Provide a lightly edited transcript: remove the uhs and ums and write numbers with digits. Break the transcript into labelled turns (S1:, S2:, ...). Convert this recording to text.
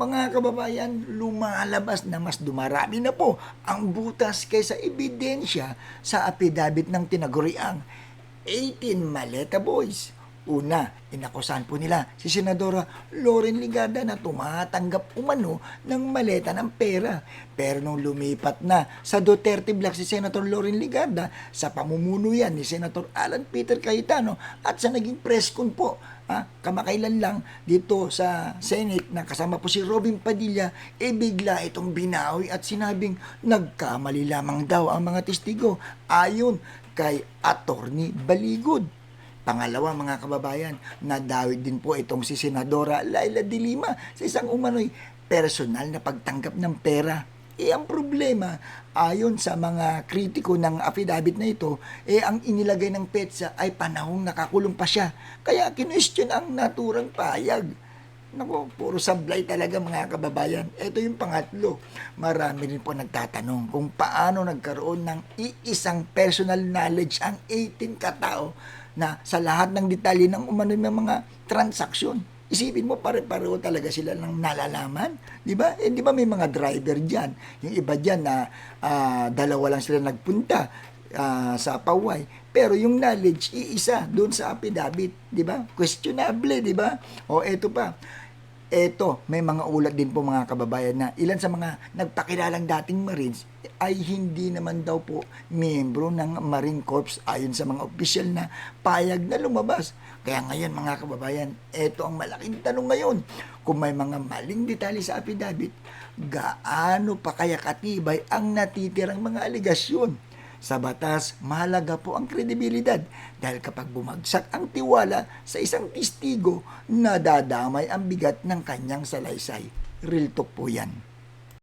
S1: Mga kababayan, lumalabas na mas dumarami na po ang butas kaysa ebidensya sa apidabit ng tinaguriang 18 Maleta Boys. Una, inakusahan po nila si Senadora Loren Ligarda na tumatanggap umano ng maleta ng pera. Pero nung lumipat na sa Duterte Block si Senator Loren Ligarda sa pamumuno yan ni Senator Alan Peter Cayetano at sa naging press con po, kamakailan lang dito sa Senate na kasama po si Robin Padilla, bigla itong binawi at sinabing nagkamali lamang daw ang mga testigo ayon kay Attorney Baligod. Pangalawa mga kababayan, nadawit din po itong si Senadora Laila de Lima sa isang umano'y personal na pagtanggap ng pera. Ang problema, ayon sa mga kritiko ng affidavit na ito, ang inilagay ng petsa ay panahong nakakulong pa siya. Kaya kinwestiyon ang naturang payag. Naku, puro sablay talaga mga kababayan. Ito yung pangatlo. Marami rin po nagtatanong kung paano nagkaroon ng iisang personal knowledge ang 18 katao na sa lahat ng detalye ng umano ng mga transaksyon. Isipin mo, pare-pareho talaga sila ng nalalaman. Di ba? Di ba may mga driver dyan? Yung iba dyan na dalawa lang sila nagpunta sa Paway. Pero yung knowledge, iisa doon sa affidavit. Di ba? Questionable, di ba? O eto pa. Eto, may mga ulat din po mga kababayan na ilan sa mga nagpakilalang dating Marines ay hindi naman daw po miyembro ng Marine Corps ayon sa mga opisyal na payag na lumabas. Kaya ngayon mga kababayan, eto ang malaking tanong ngayon. Kung may mga maling detalye sa affidavit, gaano pa kaya katibay ang natitirang mga aligasyon? Sa batas, mahalaga po ang kredibilidad dahil kapag bumagsak ang tiwala sa isang testigo, nadadamay ang bigat ng kanyang salaysay. Real talk po yan.